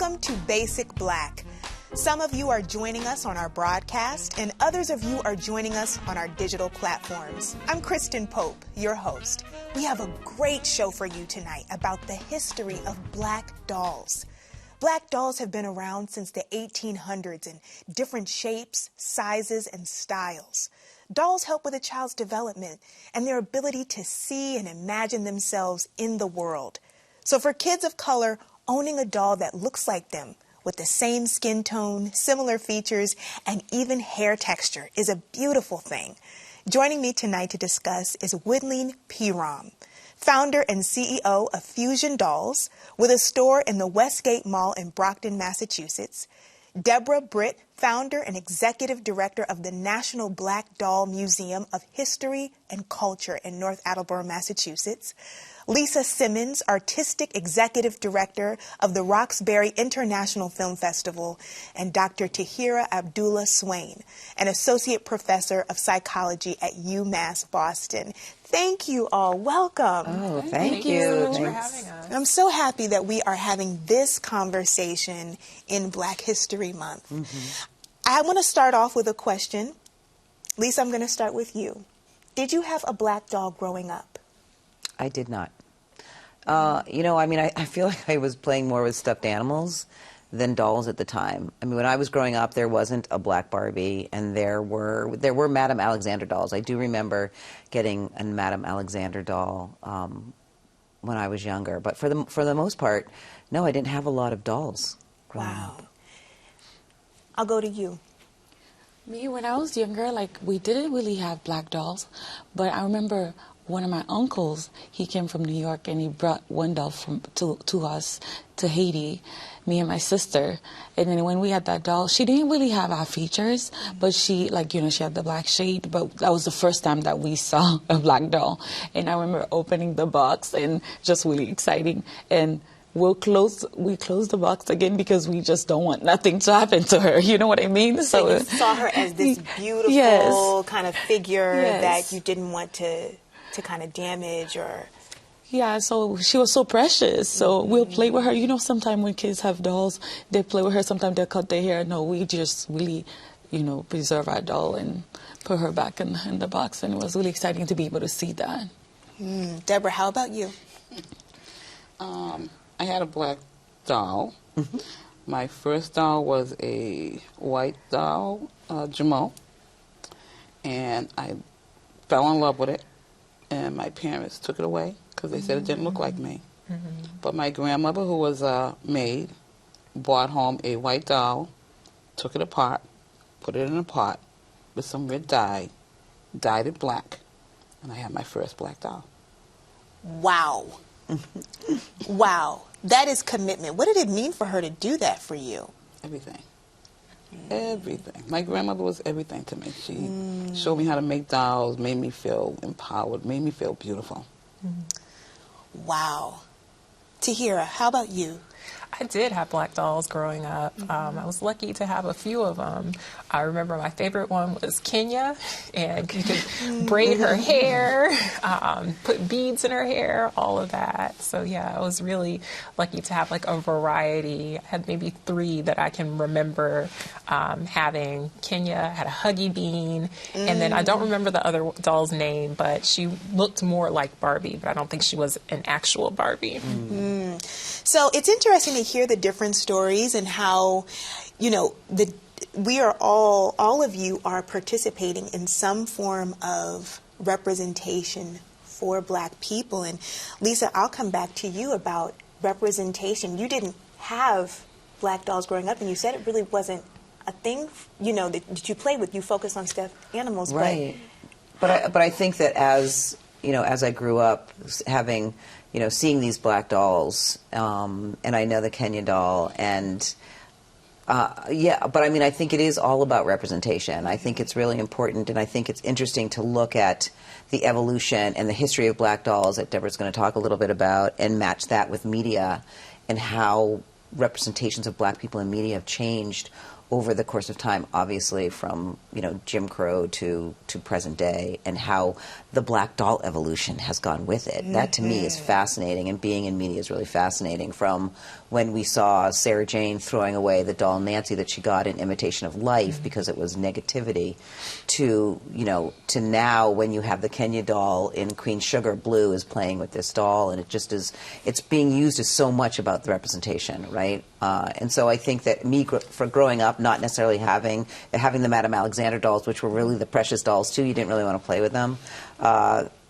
Welcome to Basic Black. Some of you are joining us on our broadcast, and others of you are joining us on our digital platforms. I'm Kristen Pope, your host. We have a great show for you tonight about the history of black dolls. Black dolls have been around since the 1800s in different shapes, sizes, and styles. Dolls help with a child's development and their ability to see and imagine themselves in the world. So for kids of color, owning a doll that looks like them with the same skin tone, similar features, and even hair texture is a beautiful thing. Joining me tonight to discuss is Widline Pyrame, founder and CEO of Fusion Dolls, with a store in the Westgate Mall in Brockton, Massachusetts. Debra Britt, founder and executive director of the National Black Doll Museum of History and Culture in North Attleboro, Massachusetts. Lisa Simmons, artistic executive director of the Roxbury International Film Festival, and Dr. Tahira Abdullah Swain, an associate professor of psychology at UMass Boston. Thank you all. Welcome. Oh, thank you. Thanks for having us. I'm so happy that we are having this conversation in Black History Month. I want to start off with a question. Lisa, I'm going to start with you. Did you have a black doll growing up? I did not. You know, I mean, I feel like I was playing more with stuffed animals than dolls at the time. I mean, when I was growing up, there wasn't a black Barbie, and there were Madame Alexander dolls. I do remember getting a Madame Alexander doll when I was younger. But for the most part, no, I didn't have a lot of dolls growing up. I'll go to you. Me, when I was younger, like, we didn't really have black dolls, but I remember one of my uncles, he came from New York, and he brought one doll to us, to Haiti, me and my sister. And then when we had that doll, she didn't really have our features, but she, like, you know, she had the black shade, but that was the first time that we saw a black doll. And I remember opening the box, and just really exciting. And we close the box again because we just don't want nothing to happen to her. You know what I mean? So you saw her as this beautiful kind of figure that you didn't want to kind of damage or... Yeah, so she was so precious. So we'll play with her. You know, sometimes when kids have dolls, they play with her. Sometimes they cut their hair. No, we just really, you know, preserve our doll and put her back in the box. And it was really exciting to be able to see that. Debra, how about you? I had a black doll. My first doll was a white doll, Jumeau. And I fell in love with it. And my parents took it away because they said it didn't look like me. But my grandmother, who was a maid, brought home a white doll, took it apart, put it in a pot with some red dye, dyed it black, and I had my first black doll. Wow. Wow. That is commitment. What did it mean for her to do that for you? Everything. Everything. My grandmother was everything to me. She showed me how to make dolls, made me feel empowered, made me feel beautiful. Wow. Tahira, how about you? I did have black dolls growing up. I was lucky to have a few of them. I remember my favorite one was Kenya, and you could braid her hair, put beads in her hair, all of that. So yeah, I was really lucky to have like a variety. I had maybe 3 that I can remember having. Kenya had a Huggy Bean, and then I don't remember the other doll's name, but she looked more like Barbie, but I don't think she was an actual Barbie. So it's interesting to hear the different stories and how, you know, we are all of you are participating in some form of representation for black people. And Lisa, I'll come back to you about representation. You didn't have black dolls growing up, and you said it really wasn't a thing, you know, that you played with. You focused on stuffed animals. Right. But I think that as, you know, as I grew up having, you know, seeing these black dolls, and I know the Kenya doll, and yeah, but I mean, I think it is all about representation. I think it's really important, and I think it's interesting to look at the evolution and the history of black dolls that Deborah's going to talk a little bit about, and match that with media and how representations of black people in media have changed over the course of time, obviously from, you know, Jim Crow to present day, and how the black doll evolution has gone with it. That to me is fascinating, and being in media is really fascinating. From when we saw Sarah Jane throwing away the doll Nancy that she got in Imitation of Life because it was negativity, to, you know, to now when you have the Kenya doll in Queen Sugar, Blue is playing with this doll, and it just is, it's being used as so much about the representation, right? And so I think that for growing up, not necessarily having the Madame Alexander dolls, which were really the precious dolls too, you didn't really want to play with them.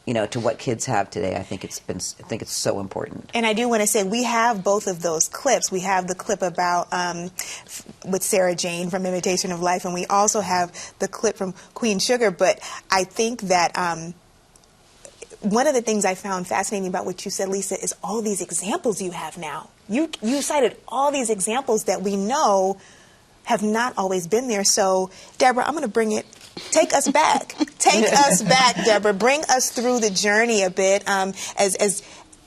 You know, to what kids have today, I think it's so important. And I do want to say we have both of those clips. We have the clip about with Sarah Jane from Imitation of Life, and we also have the clip from Queen Sugar. But I think that one of the things I found fascinating about what you said, Lisa, is all these examples you have now. You cited all these examples that we know have not always been there. So, Deborah, I'm going to bring it. Take us back. Take us back, Deborah. Bring us through the journey a bit, as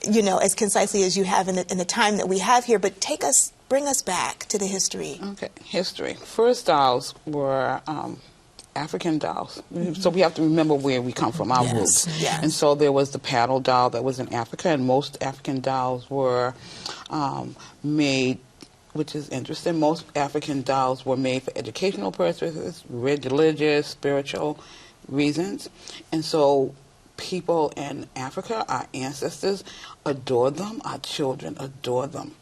you know, as concisely as you have in the time that we have here. But bring us back to the history. Okay, history. First dolls were African dolls. So we have to remember where we come from, our roots. Yes. And so there was the paddle doll that was in Africa, and most African dolls were made, which is interesting. Most African dolls were made for educational purposes, religious, spiritual reasons. And so people in Africa, our ancestors, adored them. Our children adore them,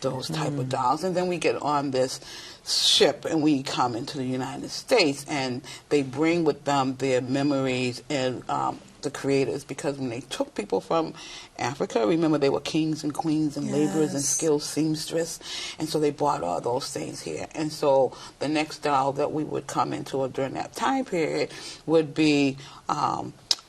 those type of dolls. And then we get on this ship and we come into the United States, and they bring with them their memories and the creators, because when they took people from Africa, remember they were kings and queens and laborers and skilled seamstress, and so they brought all those things here. And so the next doll that we would come into during that time period would be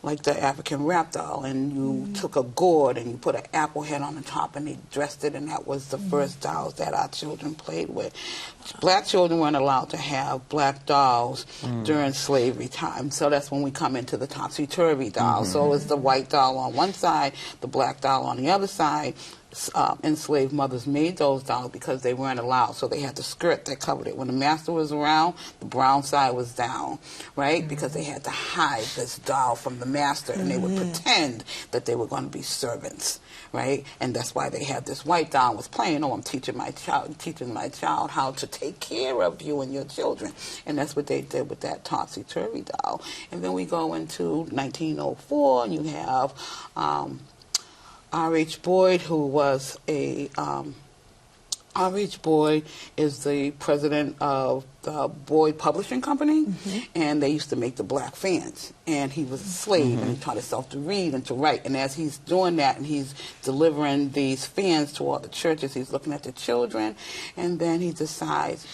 like the African rap doll, and you took a gourd and you put an apple head on the top and they dressed it, and that was the first dolls that our children played with. Black children weren't allowed to have black dolls during slavery time, so that's when we come into the topsy-turvy doll. So it's the white doll on one side, the black doll on the other side. Enslaved mothers made those dolls because they weren't allowed, so they had the skirt that covered it. When the master was around, the brown side was down, right? Because they had to hide this doll from the master, and they would pretend that they were going to be servants, right? And that's why they had this white doll was playing, oh, I'm teaching my child how to take care of you and your children. And that's what they did with that topsy-turvy doll. And then we go into 1904, and you have R.H. Boyd, who was R.H. Boyd is the president of the Boyd Publishing Company, and they used to make the black fans. And he was a slave, and he taught himself to read and to write. And as he's doing that, and he's delivering these fans to all the churches, he's looking at the children, and then he decides,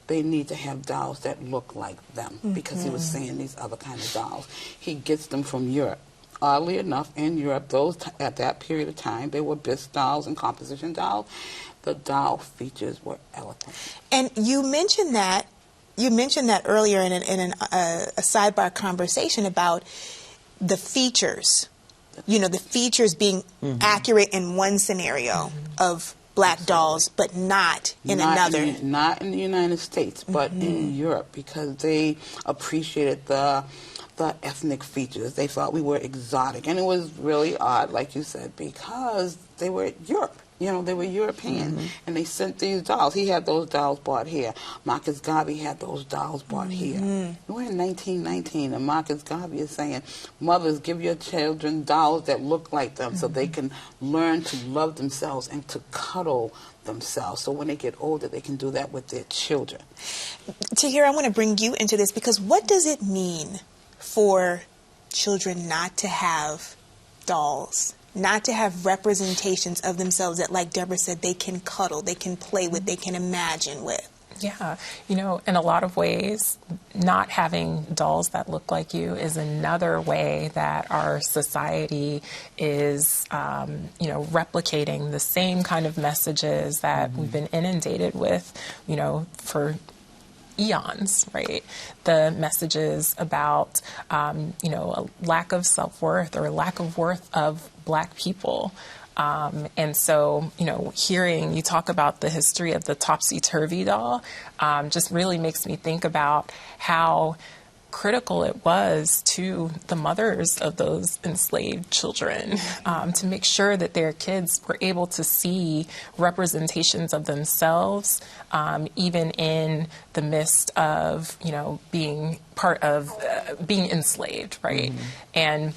they need to have dolls that look like them, because he was seeing these other kind of dolls. He gets them from Europe. Oddly enough, in Europe, those at that period of time, they were bisque dolls and composition dolls. The doll features were eloquent. And you mentioned that earlier in a sidebar conversation about the features. You know, the features being accurate in one scenario of black dolls, but not in another. Not in the United States, but in Europe, because they appreciated the ethnic features. They thought we were exotic. And it was really odd, like you said, because they were Europe. You know, they were European. And they sent these dolls. He had those dolls bought here. Marcus Garvey had those dolls bought here. We're in 1919, and Marcus Garvey is saying, mothers, give your children dolls that look like them so they can learn to love themselves and to cuddle themselves. So when they get older, they can do that with their children. Tahir, I want to bring you into this, because what does it mean for children not to have dolls, not to have representations of themselves that, like Deborah said, they can cuddle, they can play with, they can imagine with? Yeah, you know, in a lot of ways, not having dolls that look like you is another way that our society is, you know, replicating the same kind of messages that we've been inundated with, you know, for eons, right? The messages about, you know, a lack of self-worth or a lack of worth of black people, And so, you know, hearing you talk about the history of the topsy-turvy doll just really makes me think about how critical it was to the mothers of those enslaved children to make sure that their kids were able to see representations of themselves, even in the midst of, you know, being part of being enslaved, right? And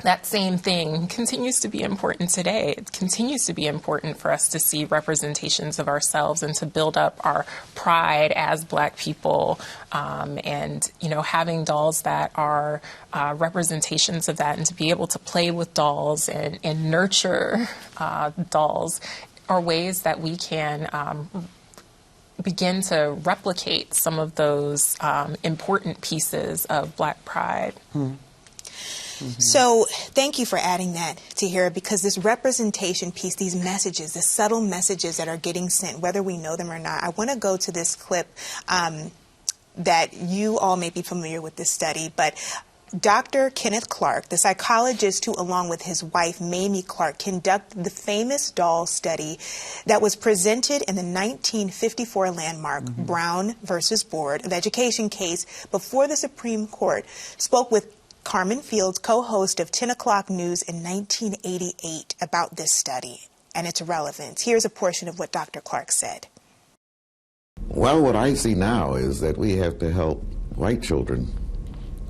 that same thing continues to be important today. It continues to be important for us to see representations of ourselves and to build up our pride as Black people, and, you know, having dolls that are representations of that, and to be able to play with dolls and nurture dolls are ways that we can begin to replicate some of those important pieces of Black pride. So thank you for adding that, Tahira, because this representation piece, these messages, the subtle messages that are getting sent, whether we know them or not, I want to go to this clip that you all may be familiar with this study, but Dr. Kenneth Clark, the psychologist who, along with his wife, Mamie Clark, conducted the famous doll study that was presented in the 1954 landmark Brown versus Board of Education case before the Supreme Court, spoke with Carmen Fields, co-host of 10 O'Clock News in 1988, about this study and its relevance. Here's a portion of what Dr. Clark said. Well, what I see now is that we have to help white children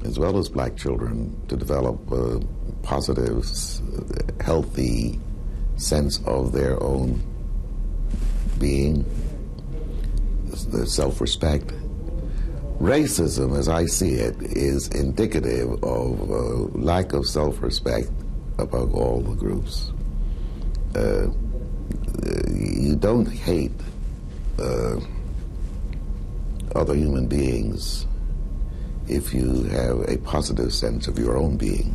as well as Black children to develop a positive, healthy sense of their own being, the self-respect. Racism, as I see it, is indicative of a lack of self-respect among all the groups. You don't hate other human beings if you have a positive sense of your own being.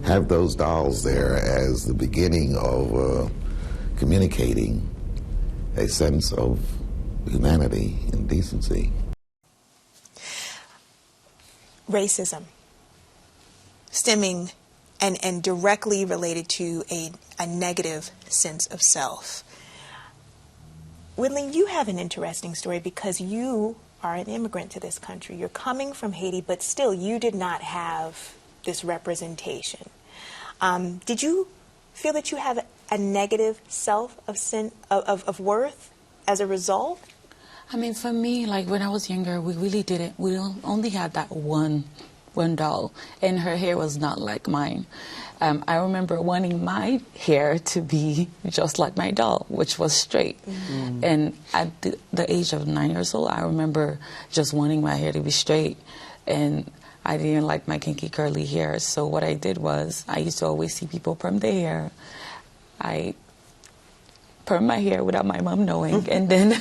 Have those dolls there as the beginning of communicating a sense of humanity and decency. Racism, stemming and directly related to a negative sense of self. Widline, you have an interesting story because you are an immigrant to this country. You're coming from Haiti, but still you did not have this representation. Did you feel that you have a negative self of worth as a result? I mean, for me, like when I was younger, we really didn't. We only had that one doll, and her hair was not like mine. I remember wanting my hair to be just like my doll, which was straight. And at the age of 9 years old, I remember just wanting my hair to be straight, and I didn't like my kinky curly hair. So what I did was, I used to always see people perm their hair. I perm my hair without my mom knowing, and then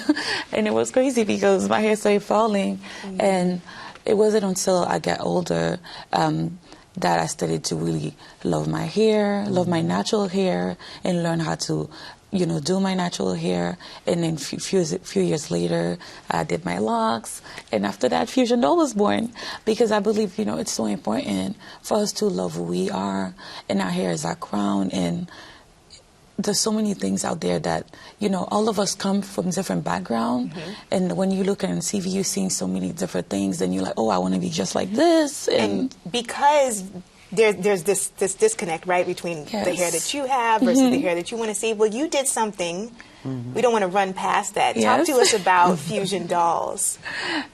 and it was crazy because my hair started falling, and it wasn't until I got older that I started to really love my hair, love my natural hair, and learn how to, you know, do my natural hair. And then few years later, I did my locks, and after that, Fusion Doll was born, because I believe, you know, it's so important for us to love who we are, and our hair is our crown. And there's so many things out there that, you know, all of us come from different backgrounds. And when you look at CV, you're seeing so many different things, and you're like, oh, I want to be just like this. And because there's this disconnect, right, between the hair that you have versus the hair that you want to see. Well, you did something. We don't want to run past that. Talk to us about Fusion Dolls.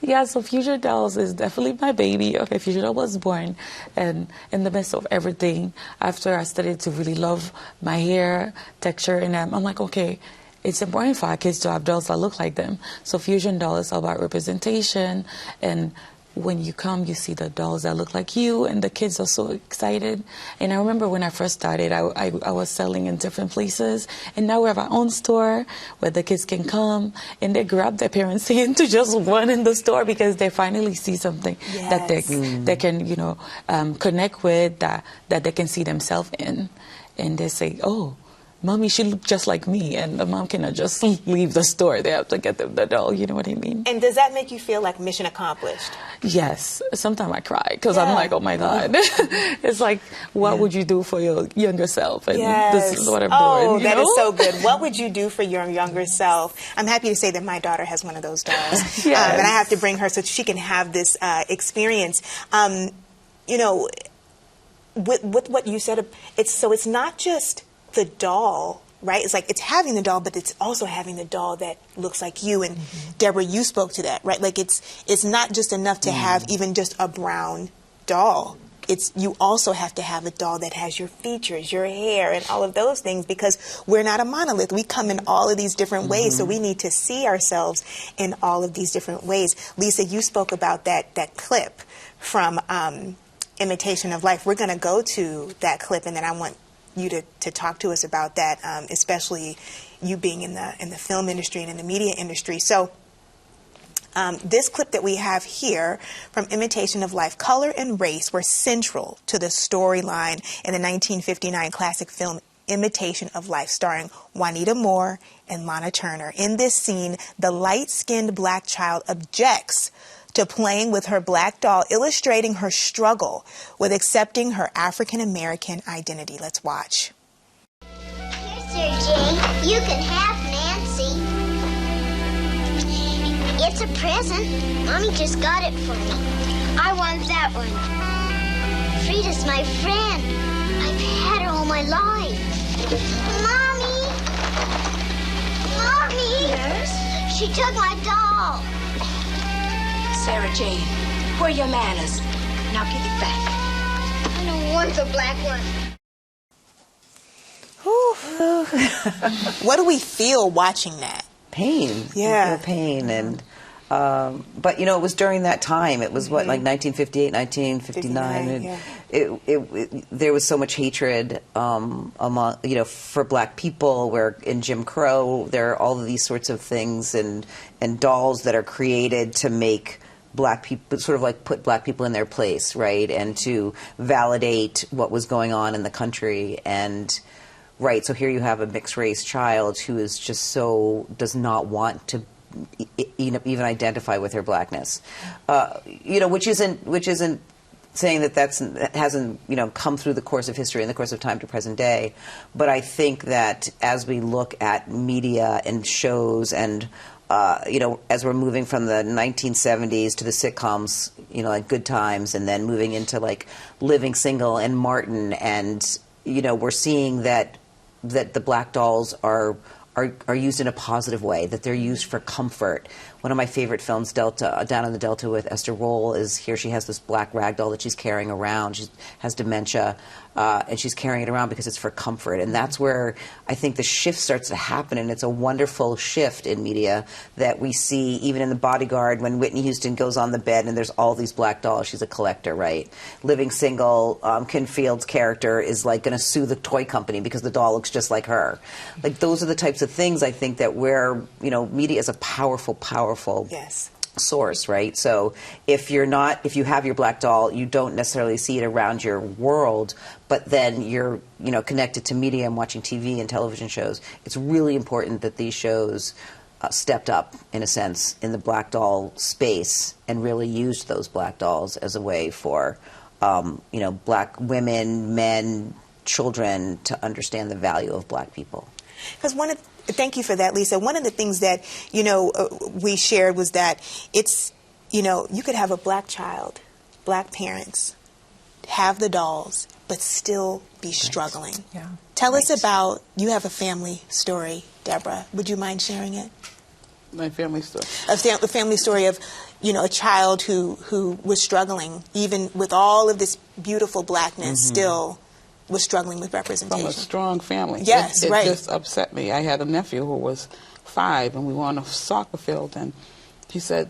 Yeah, so Fusion Dolls is definitely my baby. Okay, Fusion Doll was born, and in the midst of everything, after I started to really love my hair texture, and I'm like, okay, it's important for our kids to have dolls that look like them. So Fusion Doll is all about representation, and when you come, you see the dolls that look like you, and the kids are so excited. And I remember when I first started, I was selling in different places, and now we have our own store where the kids can come, and they grab their parents' hand to just run in the store because they finally see something that they can, you know, connect with, that they can see themselves in. And they say, oh, Mommy, she looked just like me, and the mom cannot just leave the store. They have to get the doll, you know what I mean? And does that make you feel like mission accomplished? Yes. Sometimes I cry because I'm like, oh my God. It's like, what would you do for your younger self? And this is what I'm doing. Oh, you that know? is so good. What would you do for your younger self? I'm happy to say that my daughter has one of those dolls. And I have to bring her so she can have this experience. You know, with what you said, it's not just the doll, right? It's like it's having the doll, but it's also having the doll that looks like you. And Debra, you spoke to that, right? Like it's not just enough to have even just a brown doll. You also have to have a doll that has your features, your hair, and all of those things, because we're not a monolith. We come in all of these different ways, so we need to see ourselves in all of these different ways. Lisa, you spoke about that clip from Imitation of Life. We're going to go to that clip, and then I want you to talk to us about that, especially you being in the film industry and in the media industry. So this clip that we have here from Imitation of Life, color and race were central to the storyline in the 1959 classic film Imitation of Life, starring Juanita Moore and Lana Turner. In this scene, the light-skinned black child objects to playing with her black doll, illustrating her struggle with accepting her African-American identity. Let's watch. Here, Sir Jay, you can have Nancy. It's a present. Mommy just got it for me. I want that one. Frida's my friend. I've had her all my life. Mommy! Mommy! Yes? She took my doll. Sarah Jane, where are your manners? Now give it back. I don't want the black one. What do we feel watching that? Pain. Yeah. You feel pain. And but you know, it was during that time. It was what, like 1958, 1959. And there was so much hatred among, you know, for black people. Where in Jim Crow, there are all of these sorts of things and dolls that are created to make black people, sort of like put black people in their place, right, and to validate what was going on in the country. And right, so here you have a mixed race child who is just does not want to even identify with her blackness, you know, which isn't saying that hasn't, you know, come through the course of history, in the course of time to present day. But I think that as we look at media and shows and you know, as we're moving from the 1970s to the sitcoms, you know, like Good Times, and then moving into like Living Single and Martin, and you know, we're seeing that the black dolls are used in a positive way, that they're used for comfort. One of my favorite films, Down in the Delta with Esther Roll, is here she has this black rag doll that she's carrying around. She has dementia, and she's carrying it around because it's for comfort. And that's where I think the shift starts to happen, and it's a wonderful shift in media that we see even in The Bodyguard when Whitney Houston goes on the bed and there's all these black dolls. She's a collector, right? Living Single, Ken Field's character is like going to sue the toy company because the doll looks just like her. Like, those are the types of things I think that where, you know, media is a powerful Yes. source, right? So if you have your black doll, you don't necessarily see it around your world, but then you're, you know, connected to media and watching TV and television shows. It's really important that these shows stepped up, in a sense, in the black doll space and really used those black dolls as a way for, you know, black women, men, children to understand the value of black people. Because thank you for that, Lisa. One of the things that, you know, we shared was that it's, you know, you could have a black child, black parents, have the dolls, but still be struggling. Yeah. Tell us about, you have a family story, Debra. Would you mind sharing it? My family story. A family story of, you know, a child who was struggling, even with all of this beautiful blackness, still was struggling with representation. From a strong family. Yes, it right. just upset me. I had a nephew who was 5, and we were on a soccer field, and he said,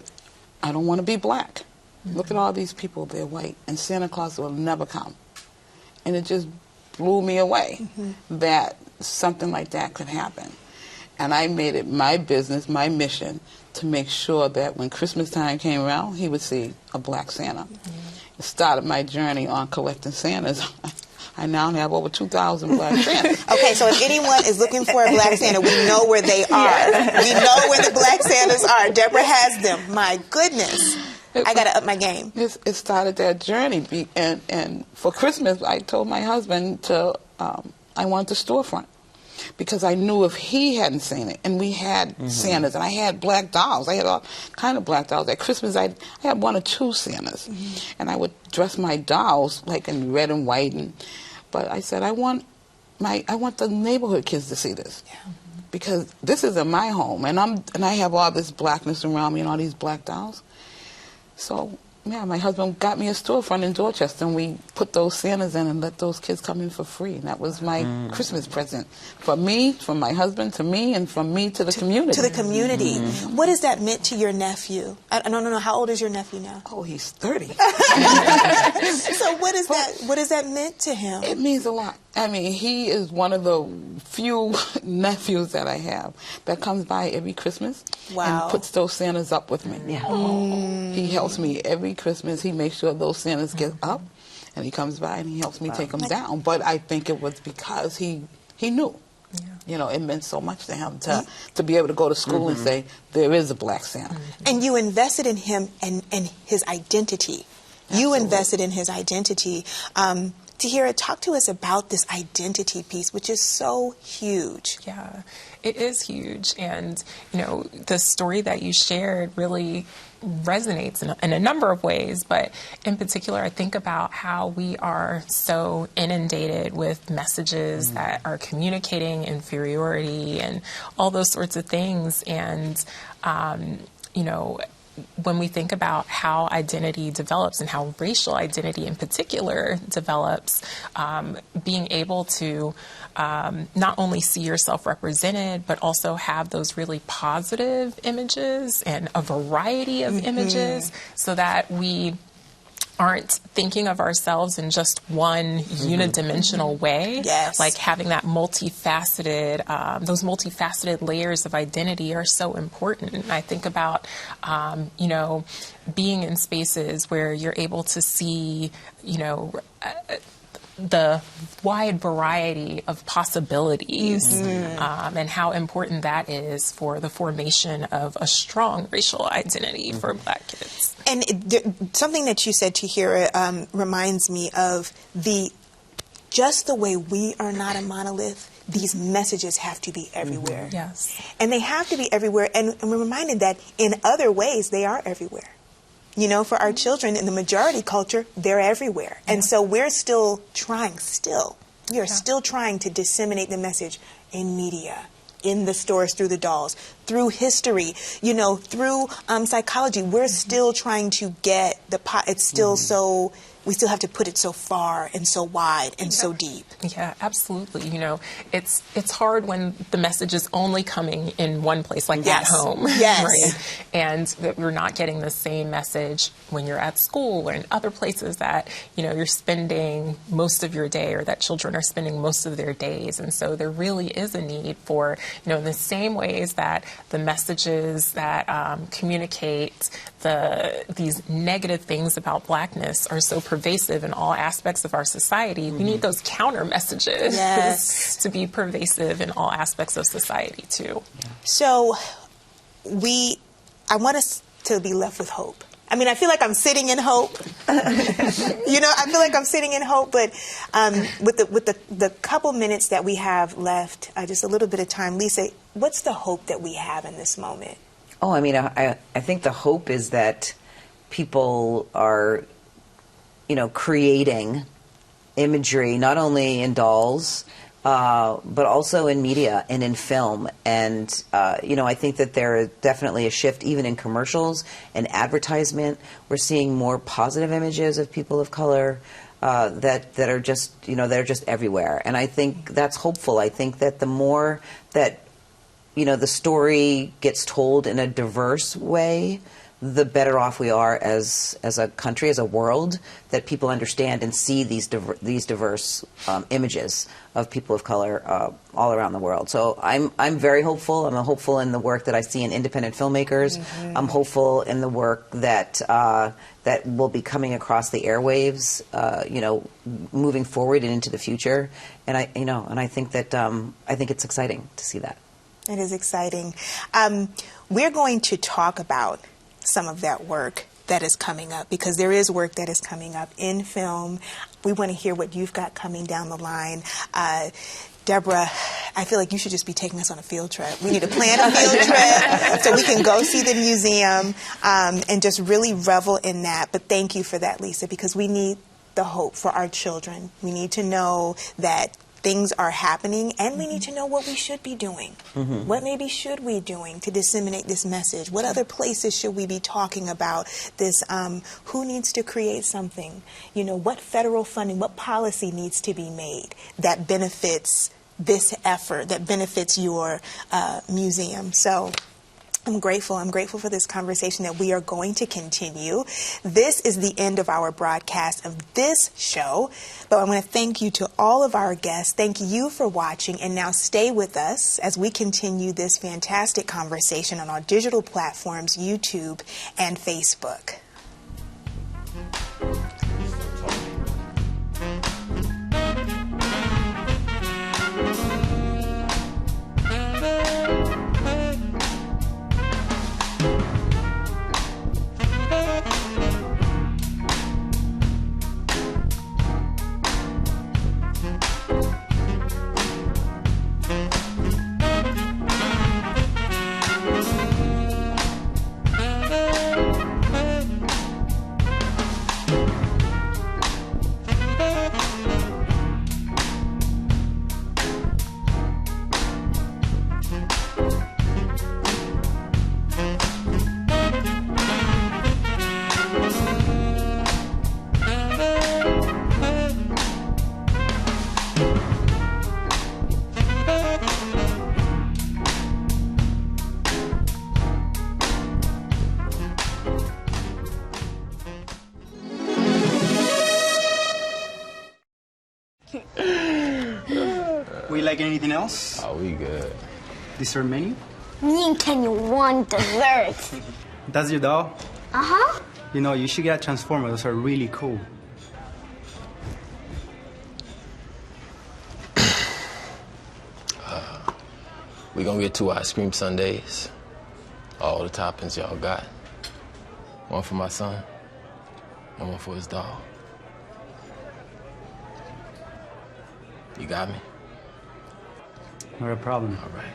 I don't want to be black. Look at all these people, they're white, and Santa Claus will never come. And it just blew me away that something like that could happen. And I made it my business, my mission, to make sure that when Christmas time came around, he would see a black Santa. It started my journey on collecting Santas. I now have over 2,000 black Santas. Okay, so if anyone is looking for a black Santa, we know where they are. We know where the black Santas are. Deborah has them. My goodness. I got to up my game. It started that journey. And for Christmas, I told my husband I wanted the storefront. Because I knew if he hadn't seen it, and we had Santas, and I had black dolls. I had all kind of black dolls. At Christmas, I had 1 or 2 Santas, and I would dress my dolls like in red and white. But I said, I want the neighborhood kids to see this, because this is in my home, and I have all this blackness around me and all these black dolls. So. Yeah, my husband got me a storefront in Dorchester, and we put those Santas in and let those kids come in for free. And that was my Christmas present for me, from my husband to me, and from me to the community. To the community. What has that meant to your nephew? I don't know. How old is your nephew now? Oh, he's 30. So what has that meant to him? It means a lot. I mean, he is one of the few nephews that I have that comes by every Christmas and puts those Santas up with me. Yeah. He helps me every Christmas. He makes sure those Santas get up, and he comes by and he helps me take them down. But I think it was because he knew. Yeah. You know, it meant so much to him to be able to go to school and say, there is a black Santa. And you invested in him and his identity. Absolutely. You invested in his identity. Tahira, talk to us about this identity piece, which is so huge. Yeah, it is huge. And, you know, the story that you shared really resonates in a number of ways. But in particular, I think about how we are so inundated with messages that are communicating inferiority and all those sorts of things. And, you know, when we think about how identity develops and how racial identity in particular develops, being able to not only see yourself represented, but also have those really positive images and a variety of images so that we aren't thinking of ourselves in just one unidimensional way. Yes. Like having that multifaceted, those multifaceted layers of identity are so important. And I think about, you know, being in spaces where you're able to see, you know, the wide variety of possibilities and how important that is for the formation of a strong racial identity for Black kids. And something that you said, Tahira, reminds me of just the way we are not a monolith, these messages have to be everywhere. Yes. And they have to be everywhere. And we're reminded that in other ways, they are everywhere. You know, for our children in the majority culture, they're everywhere. And so we're still trying, we are still trying to disseminate the message in media, in the stores, through the dolls, through history, you know, through psychology. We're still trying to get it's still so, we still have to put it so far and so wide and so deep. Yeah, absolutely. You know, it's hard when the message is only coming in one place, like at home. Yes. Right? And that we're not getting the same message when you're at school or in other places that, you know, you're spending most of your day, or that children are spending most of their days. And so there really is a need for, you know, in the same ways that the messages that communicate these negative things about Blackness are so pervasive in all aspects of our society, we need those counter messages to be pervasive in all aspects of society too. So I want us to be left with hope. I mean, I feel like I'm sitting in hope. You know, I feel like I'm sitting in hope, but with the couple minutes that we have left, just a little bit of time, Lisa, what's the hope that we have in this moment? Oh, I mean, I think the hope is that people are, you know, creating imagery, not only in dolls, but also in media and in film. And, you know, I think that there is definitely a shift even in commercials and advertisement. We're seeing more positive images of people of color that are just, you know, they're just everywhere. And I think that's hopeful. I think that the more that, you know, the story gets told in a diverse way, the better off we are as a country, as a world, that people understand and see these diverse images of people of color all around the world. So I'm very hopeful. I'm hopeful in the work that I see in independent filmmakers. I'm hopeful in the work that that will be coming across the airwaves, you know, moving forward and into the future. And I think that I think it's exciting to see that. It is exciting. We're going to talk about some of that work that is coming up, because there is work that is coming up in film. We want to hear what you've got coming down the line. Debra, I feel like you should just be taking us on a field trip. We need to plan a field trip so we can go see the museum and just really revel in that. But thank you for that, Lisa, because we need the hope for our children. We need to know that things are happening, and we need to know what we should be doing. What maybe should we be doing to disseminate this message? What other places should we be talking about this? Who needs to create something? You know, what federal funding, what policy needs to be made that benefits this effort, that benefits your museum? So I'm grateful. I'm grateful for this conversation that we are going to continue. This is the end of our broadcast of this show, but I want to thank you to all of our guests. Thank you for watching, and now stay with us as we continue this fantastic conversation on our digital platforms, YouTube and Facebook. We like anything else? Oh, we good. Dessert menu? Me and Kenya want dessert. That's your doll? Uh-huh. You know, you should get a Transformer. Those are really cool. We gonna get 2 ice cream sundaes. All the toppings y'all got. One for my son, and one for his doll. You got me? Not a problem. All right.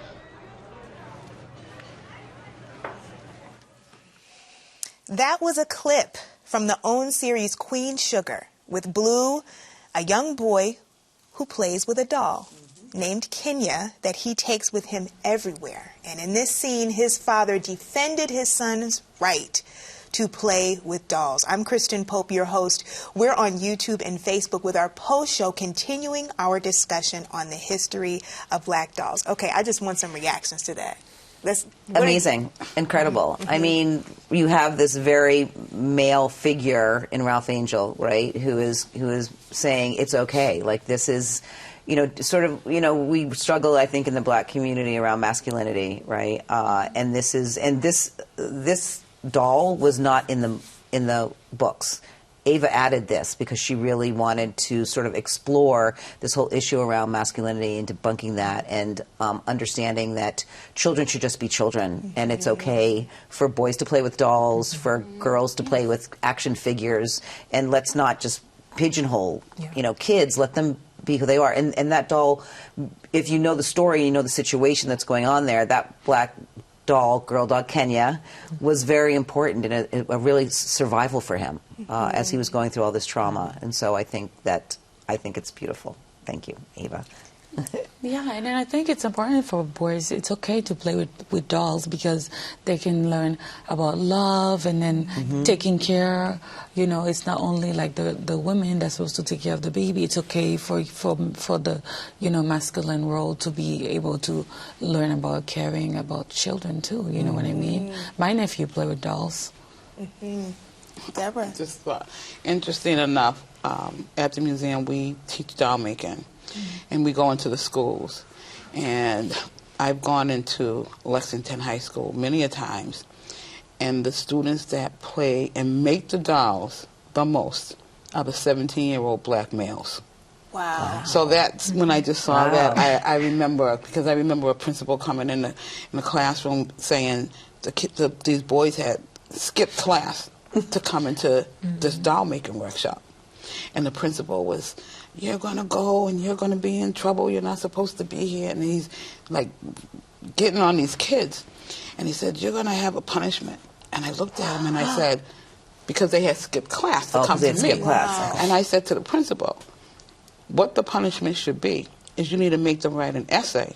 That was a clip from the OWN series Queen Sugar with Blue, a young boy who plays with a doll named Kenya that he takes with him everywhere. And in this scene, his father defended his son's right to play with dolls. I'm Kristen Pope, your host. We're on YouTube and Facebook with our post show continuing our discussion on the history of black dolls. Okay, I just want some reactions to that. Amazing. Incredible. I mean, you have this very male figure in Ralph Angel, right, who is saying it's okay. Like, this is, you know, sort of, you know, we struggle, I think, in the black community around masculinity, right? And this doll was not in the books. Ava added this because she really wanted to sort of explore this whole issue around masculinity and debunking that, and understanding that children should just be children, and it's okay for boys to play with dolls, for girls to play with action figures, and let's not just pigeonhole, you know, kids. Let them be who they are. And that doll, if you know the story, you know the situation that's going on there, that black doll, girl dog Kenya, was very important and a really survival for him as he was going through all this trauma. And so I think it's beautiful. Thank you, Ava. Yeah, and then I think it's important for boys. It's okay to play with dolls because they can learn about love and then taking care. You know, it's not only like the women that's supposed to take care of the baby. It's okay for the, you know, masculine role to be able to learn about caring about children too. You know what I mean? My nephew play with dolls. Debra. Just interesting enough, at the museum we teach doll making, and we go into the schools. And I've gone into Lexington High School many a times, and the students that play and make the dolls the most are the 17-year-old black males. Wow. So that's when I just saw that. I remember, because I remember a principal coming in the classroom saying these boys had skipped class to come into this doll making workshop. And the principal was, "You're going to go and you're going to be in trouble. You're not supposed to be here." And he's like getting on these kids. And he said, "You're going to have a punishment." And I looked at him and I said, because they had skipped class to come to me. Class. And I said to the principal, what the punishment should be is you need to make them write an essay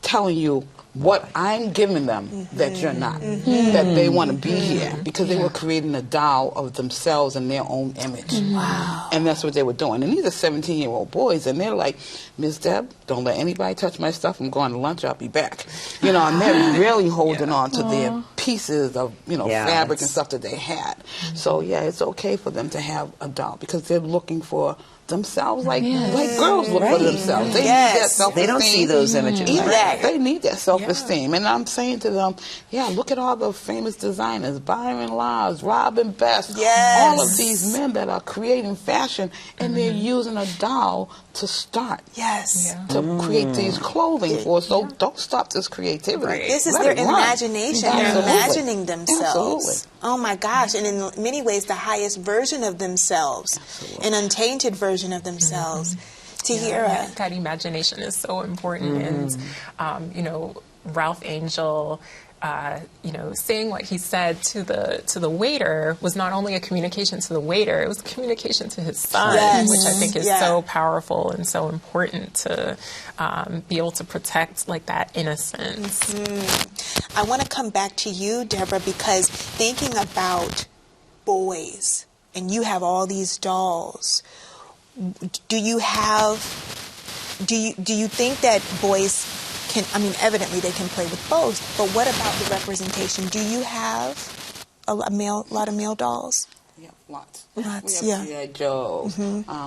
telling you what I'm giving them that you're not, that they want to be here, because they were creating a doll of themselves in their own image. Wow. And that's what they were doing. And these are 17-year-old boys, and they're like, "Miss Deb, don't let anybody touch my stuff. I'm going to lunch. I'll be back." You know, and they're really holding on to their pieces of, fabric and stuff that they had. So, yeah, it's okay for them to have a doll, because they're looking for themselves like girls look for themselves. They need that self-esteem. They don't see those images. Exactly. They need that self-esteem. And I'm saying to them, look at all the famous designers, Byron Lyles, Robin Best, all of these men that are creating fashion, and they're using a doll to start. To create these clothing for us. So don't stop this creativity. This is their imagination. They're imagining themselves. Absolutely. Oh my gosh. And in many ways, the highest version of themselves, an untainted version of themselves. Tahira. That imagination is so important. And, Ralph Angel, saying what he said to the waiter was not only a communication to the waiter, it was a communication to his son, which I think is so powerful and so important to be able to protect that innocence. I want to come back to you, Debra, because thinking about boys, and you have all these dolls, do you think that boys can, evidently they can play with both, but what about the representation? Do you have a lot of male dolls? Yeah, lots. Lots, we have G.I. Joe.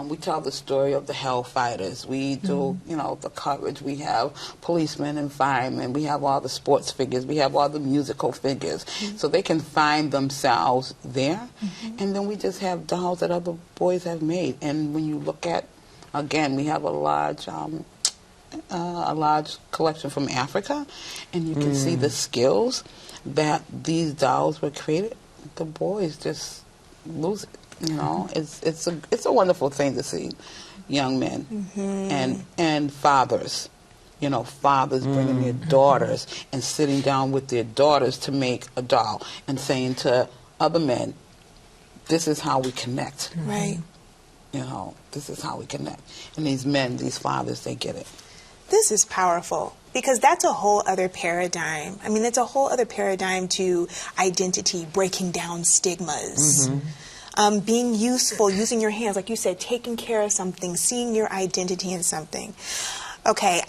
We tell the story of the Hellfighters. We do, the coverage. We have policemen and firemen. We have all the sports figures. We have all the musical figures. So they can find themselves there. And then we just have dolls that other boys have made. And when you look at, again, we have a large collection from Africa, and you can see the skills that these dolls were created. The boys just lose it. It's a wonderful thing to see young men and fathers. Fathers bringing their daughters and sitting down with their daughters to make a doll and saying to other men, "This is how we connect." Right. This is how we connect. And these men, these fathers, they get it. This is powerful, because that's a whole other paradigm. It's a whole other paradigm to identity, breaking down stigmas, being useful, using your hands, like you said, taking care of something, seeing your identity in something. Okay,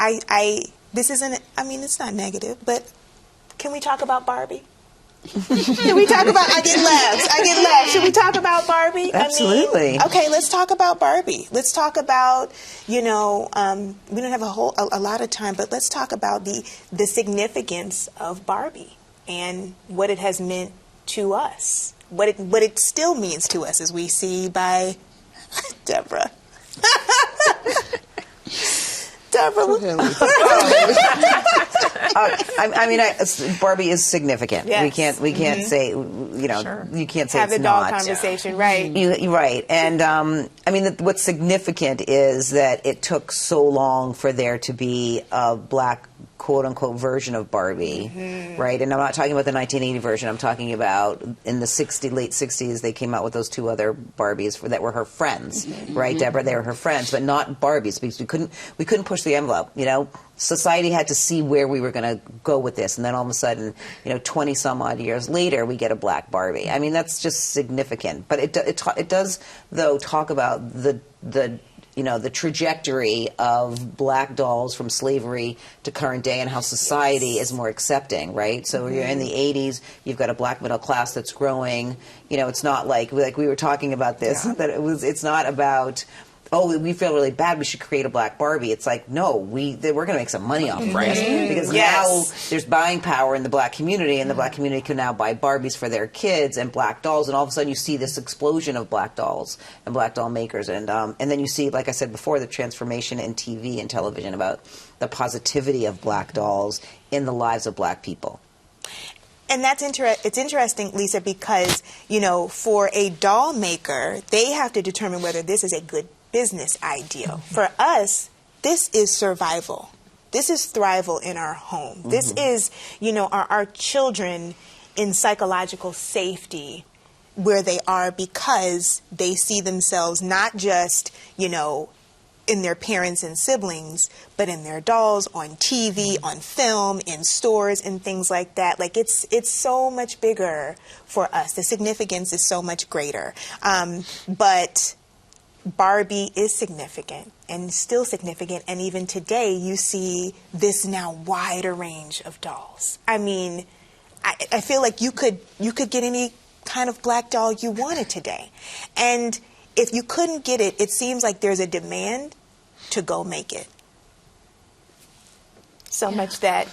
this isn't, it's not negative, but can we talk about Barbie? Can we talk about, I get laughs. Should we talk about Barbie? Absolutely. Okay, let's talk about Barbie. Let's talk about, we don't have a lot of time, but let's talk about the significance of Barbie and what it has meant to us. What it still means to us, as we see by Debra. Barbie is significant. Yes. We can't say, you can't say have it's the doll not. conversation, right? Right. And what's significant is that it took so long for there to be a black quote-unquote version of Barbie, right? And I'm not talking about the 1980 version. I'm talking about in the late 60s, they came out with those two other Barbies that were her friends, right, Debra? They were her friends, but not Barbies, because we couldn't push the envelope, Society had to see where we were going to go with this, and then all of a sudden, 20-some-odd years later, we get a black Barbie. That's just significant. But it does, though, talk about the the trajectory of black dolls from slavery to current day and how society is more accepting, right? So you're in the 80s, you've got a black middle class that's growing. It's not like we were talking about this, that it's not about, oh, we feel really bad, we should create a black Barbie. It's like, no, we're going to make some money off of this. Because now there's buying power in the black community, and the black community can now buy Barbies for their kids and black dolls, and all of a sudden you see this explosion of black dolls and black doll makers. And then you see, like I said before, the transformation in TV and television about the positivity of black dolls in the lives of black people. And it's interesting, Lisa, because, for a doll maker, they have to determine whether this is a good business idea. For us, this is survival. This is thrival in our home. This is, our children in psychological safety where they are because they see themselves not just, in their parents and siblings, but in their dolls, on TV, on film, in stores, and things like that. Like, it's so much bigger for us. The significance is so much greater. But Barbie is significant and still significant, and even today you see this now wider range of dolls. I mean, I feel like you could get any kind of black doll you wanted today, and if you couldn't get it, it seems like there's a demand to go make it. So much that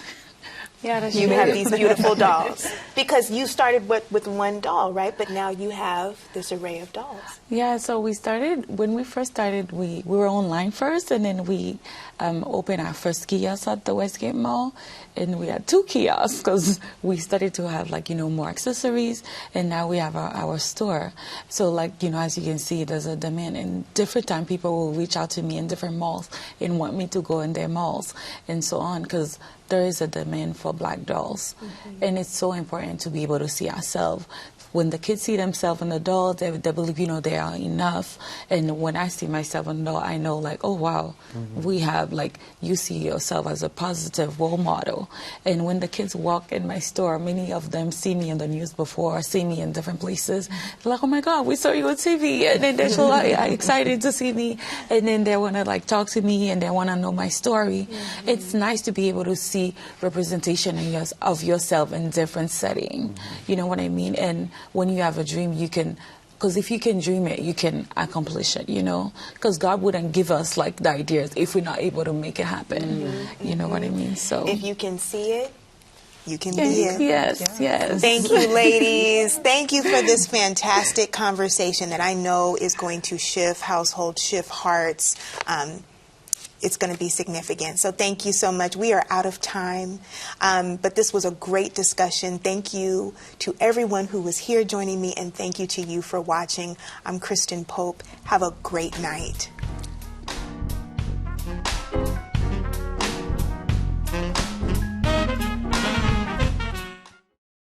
you have these beautiful dolls. Because you started with one doll, right? But now you have this array of dolls. Yeah, so when we first started, we were online first, and then we opened our first kiosk at the Westgate Mall, and we had 2 kiosks because we started to have more accessories, and now we have our store. So as you can see, there's a demand, and different time people will reach out to me in different malls and want me to go in their malls and so on, because there is a demand for black dolls. And it's so important to be able to see ourselves. When the kids see themselves in the doll, they believe, they are enough. And when I see myself in the doll, I know, oh, wow, we have, you see yourself as a positive role model. And when the kids walk in my store, many of them see me in the news before, see me in different places. They're like, oh, my God, we saw you on TV. And then they're so excited to see me. And then they want to, talk to me, and they want to know my story. It's nice to be able to see representation of yourself in different settings. You know what I mean? And when you have a dream, you can, because if you can dream it, you can accomplish it, because God wouldn't give us the ideas if we're not able to make it happen. You know what I mean? So if you can see it, you can be it. Yes. Thank you, ladies. Thank you for this fantastic conversation that I know is going to shift households, shift hearts. It's going to be significant. So thank you so much. We are out of time, but this was a great discussion. Thank you to everyone who was here joining me, and thank you to you for watching. I'm Kristen Pope. Have a great night.